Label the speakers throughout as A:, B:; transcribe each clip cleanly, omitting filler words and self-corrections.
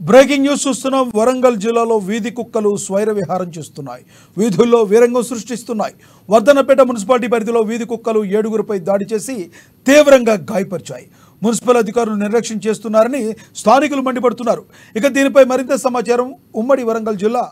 A: Breaking news చూస్తున్నాం. వరంగల్ జిల్లాలో వీధి కుక్కలు స్వైర విహారం చేస్తున్నాయి. వీధుల్లో వీరంగం సృష్టిస్తున్నాయి. వర్ధన్నపేట మున్సిపాలిటీ పరిధిలో వీధి కుక్కలు 7గురిపై దాడి చేసి తీవ్రంగా గాయపరిచాయి. మున్సిపల్ అధికారులు నిర్లక్ష్యం చేస్తున్నారని స్థానికులు మండిపడుతున్నారు. ఇక దీనిపై మరింత సమాచారం ఉమ్మడి వరంగల్ జిల్లా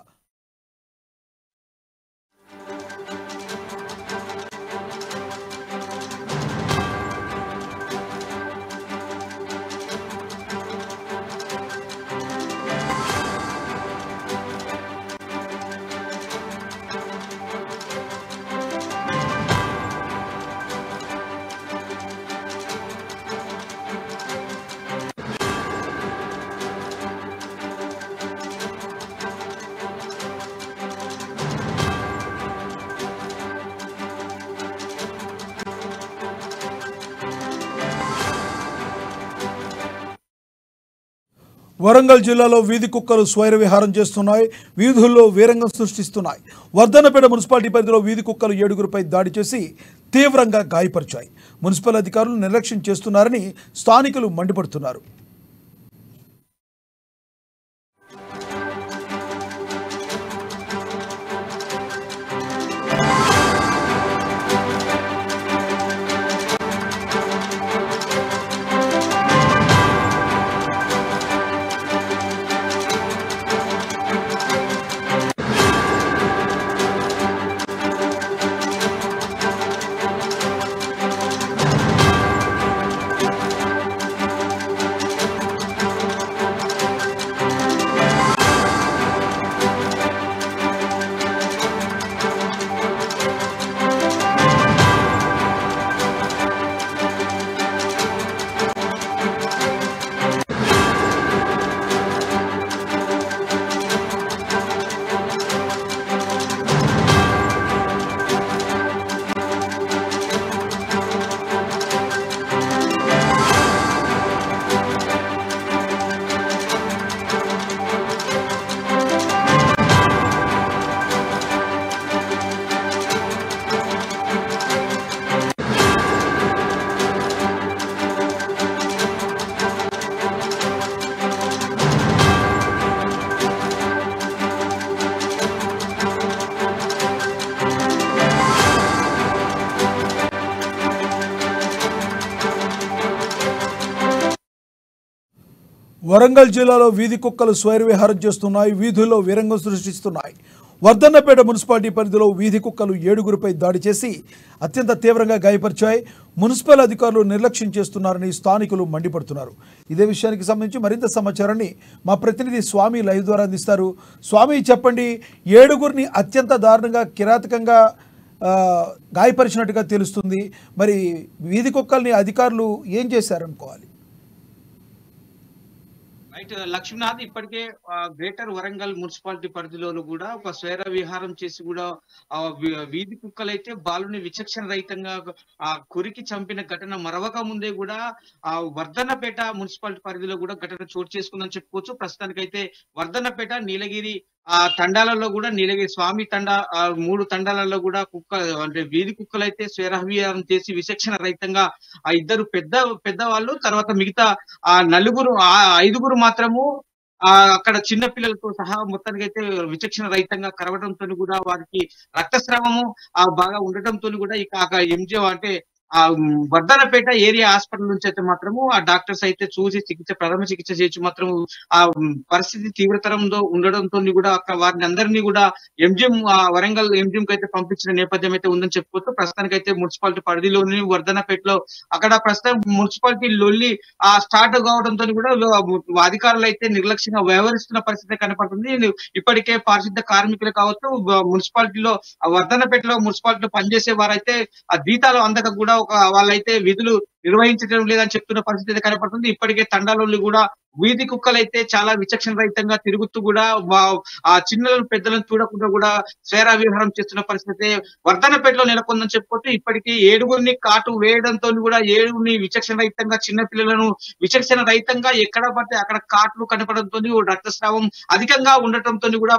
A: వరంగల్ జిల్లాలో వీధి కుక్కలు స్వైర విహారం చేస్తున్నాయి. వీధుల్లో వీరంగం సృష్టిస్తున్నాయి. వర్ధన్నపేట మున్సిపాలిటీ పరిధిలో వీధి కుక్కలు 7గురిపై దాడి చేసి తీవ్రంగా గాయపరిచాయి. మున్సిపల్ అధికారులు నిర్లక్ష్యం చేస్తున్నారని స్థానికులు మండిపడుతున్నారు. వరంగల్ జిల్లాలో వీధి కుక్కలు స్వైర విహారం చేస్తున్నాయి. వీధుల్లో వీరంగం సృష్టిస్తున్నాయి. వర్ధన్నపేట మున్సిపాలిటీ పరిధిలో వీధి కుక్కలు 7గురిపై దాడి చేసి అత్యంత తీవ్రంగా గాయపరిచాయి. మున్సిపల్ అధికారులు నిర్లక్ష్యం చేస్తున్నారని స్థానికులు మండిపడుతున్నారు. ఇదే విషయానికి సంబంధించి మరింత సమాచారాన్ని మా ప్రతినిధి స్వామి లైవ్ ద్వారా అందిస్తారు. స్వామి, చెప్పండి, 7గురిని అత్యంత దారుణంగా కిరాతకంగా గాయపరిచినట్టుగా తెలుస్తుంది. మరి వీధి కుక్కల్ని అధికారులు ఏం చేశారనుకోవాలి?
B: రైట్ లక్ష్మీనాథ్, ఇప్పటికే గ్రేటర్ వరంగల్ మున్సిపాలిటీ పరిధిలోనూ కూడా ఒక స్వైర విహారం చేసి కూడా వీధి కుక్కలైతే బాలుని విచక్షణ రహితంగా కొరికి చంపిన ఘటన మరవక ముందే కూడా వర్ధన్నపేట మున్సిపాలిటీ పరిధిలో కూడా ఘటన చోటు చేసుకుందని చెప్పుకోవచ్చు. ప్రస్తుతానికైతే వర్ధన్నపేట, నీలగిరి తండాలలో కూడా నీలగిరి స్వామి తండా 3 తండాలలో కూడా అంటే వీధి కుక్కలు అయితే స్వైరవిహారం చేసి విచక్షణ రహితంగా ఆ ఇద్దరు పెద్దవాళ్ళు, తర్వాత మిగతా నలుగురు 5గురు మాత్రము అక్కడ చిన్న పిల్లలతో సహా మొత్తానికి అయితే విచక్షణ రహితంగా కరవడంతో కూడా వారికి రక్తస్రావము బాగా ఉండటంతో కూడా ఇక ఎంజే అంటే వర్ధన్నపేట ఏరియా హాస్పిటల్ నుంచి అయితే మాత్రము ఆ డాక్టర్స్ అయితే చూసి ప్రథమ చికిత్స చేసి మాత్రం ఆ పరిస్థితి తీవ్రతరంలో ఉండడంతో కూడా అక్కడ వారిని అందరినీ కూడా ఎంజిఎం వరంగల్ ఎంజిఎం కి అయితే పంపించిన నేపథ్యం అయితే ఉందని చెప్పుకోవచ్చు. ప్రస్తుతానికి అయితే మున్సిపాలిటీ పరిధిలోని వర్ధన్నపేటలో అక్కడ ప్రస్తుతం మున్సిపాలిటీ లొల్లి స్టార్ట్ కావడంతో కూడా అధికారులు అయితే నిర్లక్ష్యంగా వ్యవహరిస్తున్న పరిస్థితి కనపడుతుంది. ఇప్పటికే పారిశుద్ధ కార్మికులు కావచ్చు, మున్సిపాలిటీలో వర్ధన్నపేటలో మున్సిపాలిటీలో పనిచేసే వారైతే ఆ జీతాలు అందక కూడా వాళ్ళైతే విధులు నిర్వహించడం లేదని చెప్తున్న పరిస్థితి కనపడుతుంది. ఇప్పటికే తండాలలో కూడా వీధి కుక్కలైతే చాలా విచక్షణ రహితంగా తిరుగుతూ కూడా ఆ చిన్నలను పెద్దలను చూడకుండా కూడా స్వేర విహారం చేస్తున్న పరిస్థితి వర్ధన్నపేటలో నెలకొందని చెప్పుకోవచ్చు. ఇప్పటికీ 7గురిని కాటు వేయడంతో కూడా 7గురిని విచక్షణ రహితంగా చిన్న పిల్లలను విచక్షణ రహితంగా ఎక్కడ పడితే అక్కడ కాట్లు కనపడంతో రక్తస్రావం అధికంగా ఉండటంతో కూడా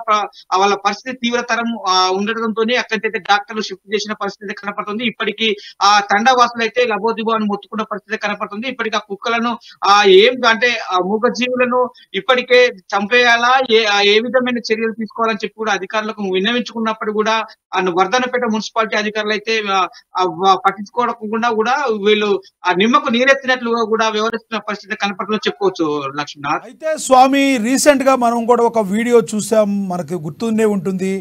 B: వాళ్ళ పరిస్థితి తీవ్రతరం ఉండటంతో అక్కడైతే డాక్టర్లు షిఫ్ట్ చేసిన పరిస్థితి కనపడుతుంది. ఇప్పటికీ ఆ తండావాసులు అయితే లబోదిబో అని మొత్తుకున్న పరిస్థితి కనపడుతుంది. ఇప్పటికీ ఆ కుక్కలను ఏం అంటే మూగ మూగజీవులను ఇప్పటికే చంపేయాలా, ఏ విధమైన చర్యలు తీసుకోవాలని చెప్పి కూడా అధికారులకు విన్నవించుకున్నప్పుడు కూడా వర్ధన్నపేట మున్సిపాలిటీ అధికారులు అయితే పట్టించుకోకుండా కూడా వీళ్ళు ఆ నిమ్మకు నీరెత్తినట్లుగా కూడా వ్యవహరిస్తున్న పరిస్థితి కనపడుతుందని చెప్పుకోవచ్చు లక్ష్మీనాథ్.
A: అయితే స్వామి, రీసెంట్గా మనం కూడా ఒక వీడియో చూసాం, మనకు గుర్తుండే ఉంటుంది.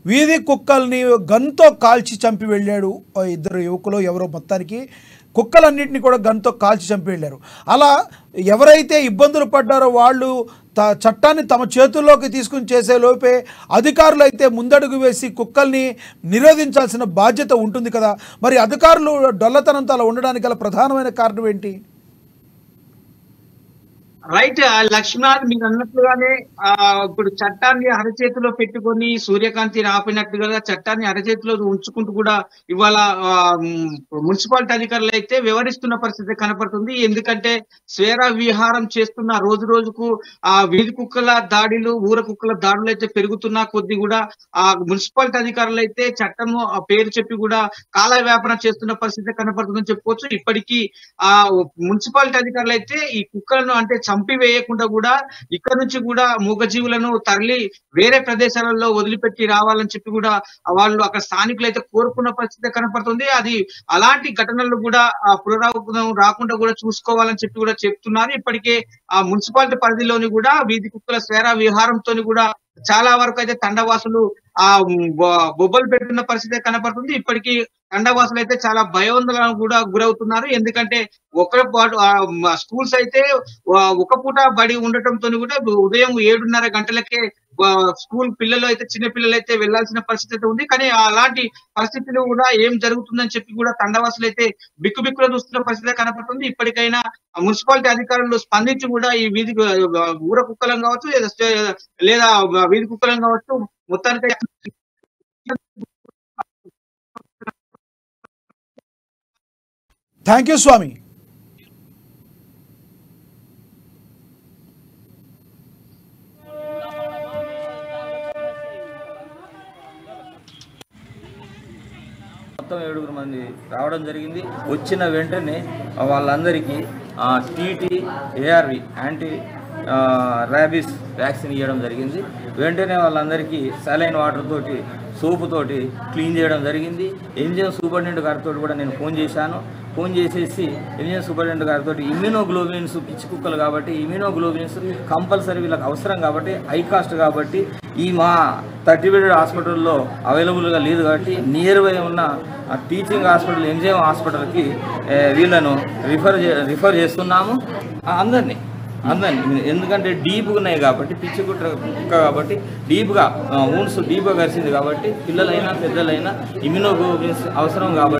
A: వీధి కుక్కల్ని గన్తో కాల్చి చంపి వెళ్ళాడు ఇద్దరు యువకులు, ఎవరో మొత్తానికి కుక్కలన్నింటినీ కూడా గన్తో కాల్చి చంపి వెళ్ళారు. అలా ఎవరైతే ఇబ్బందులు పడ్డారో వాళ్ళు చట్టాన్ని తమ చేతుల్లోకి తీసుకుని చేసే లోపే అధికారులు అయితే ముందడుగు వేసి కుక్కల్ని నిరోధించాల్సిన బాధ్యత ఉంటుంది కదా. మరి అధికారులు డొల్లతనంతో అలా ఉండడానికి గల ప్రధానమైన కారణం ఏంటి?
B: రైట్ లక్ష్మీనాథ్, మీరు అన్నట్లుగానే ఇప్పుడు చట్టాన్ని అరచేతిలో పెట్టుకొని సూర్యకాంతిని ఆపినట్టుగా చట్టాన్ని అరచేతిలో ఉంచుకుంటూ కూడా ఇవాళ మున్సిపాలిటీ అధికారులు అయితే వ్యవహరిస్తున్న పరిస్థితి కనపడుతుంది. ఎందుకంటే స్వేర విహారం చేస్తున్న రోజు రోజుకు ఆ వీధి కుక్కల దాడులు, ఊర కుక్కల దాడులు అయితే పెరుగుతున్న కొద్ది కూడా ఆ మున్సిపాలిటీ అధికారులు అయితే చట్టము పేరు చెప్పి కూడా కాల వ్యాపారం చేస్తున్న పరిస్థితి కనపడుతుందని చెప్పుకోవచ్చు. ఇప్పటికీ ఆ మున్సిపాలిటీ అధికారులు అయితే ఈ కుక్కలను అంటే చంపివేయకుండా కూడా ఇక్కడ నుంచి కూడా మూగజీవులను తరలి వేరే ప్రదేశాలలో వదిలిపెట్టి రావాలని చెప్పి కూడా వాళ్ళు అక్కడ స్థానికులు అయితే కోరుకున్న పరిస్థితి కనపడుతుంది. అది అలాంటి ఘటనలు కూడా పునరావృతం రాకుండా కూడా చూసుకోవాలని చెప్పి కూడా చెప్తున్నారు. ఇప్పటికే ఆ మున్సిపాలిటీ పరిధిలోని కూడా వీధి కుక్కల స్వేర విహారంతో కూడా చాలా వరకు అయితే తండవాసులు ఆ బొబ్బలు పెట్టుకున్న పరిస్థితి కనపడుతుంది. ఇప్పటికీ తండవాసులు అయితే చాలా భయోందోళన కూడా గురవుతున్నారు. ఎందుకంటే స్కూల్స్ అయితే ఒక పూట బడి ఉండటంతో కూడా ఉదయం 7:30 గంటలకే స్కూల్ పిల్లలు అయితే చిన్న పిల్లలు అయితే వెళ్లాల్సిన పరిస్థితి ఉంది. కానీ అలాంటి పరిస్థితులు కూడా ఏం జరుగుతుందని చెప్పి కూడా తండవాసులు అయితే బిక్కుబిక్కులో చూస్తున్న పరిస్థితి కనపడుతుంది. ఇప్పటికైనా మున్సిపాలిటీ అధికారులు స్పందించి కూడా ఈ వీధి ఊర కుక్కలం కావచ్చు లేదా వీధి కుక్కలం కావచ్చు మొత్తానికి
A: థ్యాంక్ యూ స్వామి.
C: మొత్తం 7 మంది రావడం జరిగింది. వచ్చిన వెంటనే వాళ్ళందరికీ TT ARV anti rabies vaccine ఇవ్వడం జరిగింది. వెంటనే వాళ్ళందరికీ సలైన్ వాటర్ తోటి సోపు తోటి క్లీన్ చేయడం జరిగింది. ఎంజిఎం సూపరింటెండెంట్ గారితో కూడా నేను ఫోన్ చేశాను. ఫోన్ చేసేసి ఎంజిఎం సూపరింటెండెంట్ గారితో ఇమ్యూనోగ్లోబిన్స్ పిచ్చి కుక్కలు కాబట్టి ఇమ్యూనోగ్లోబిన్స్ కంపల్సరీ వీళ్ళకి అవసరం కాబట్టి హై కాస్ట్ కాబట్టి ఈ మా 30 బెడ్ హాస్పిటల్లో అవైలబుల్గా లేదు కాబట్టి నియర్ బై ఉన్న టీచింగ్ హాస్పిటల్ ఎంజిఎం హాస్పిటల్కి వీళ్ళను రిఫర్ చేస్తున్నాము. అందరినీ ఎందుకంటే డీప్గా ఉన్నాయి కాబట్టి పిచ్చి కుక్క కాబట్టి డీప్గా ఊన్స్ డీప్గా కలిసింది కాబట్టి పిల్లలైనా పెద్దలైనా ఇమ్యూనోగ్లోబిన్స్ అవసరం కాబట్టి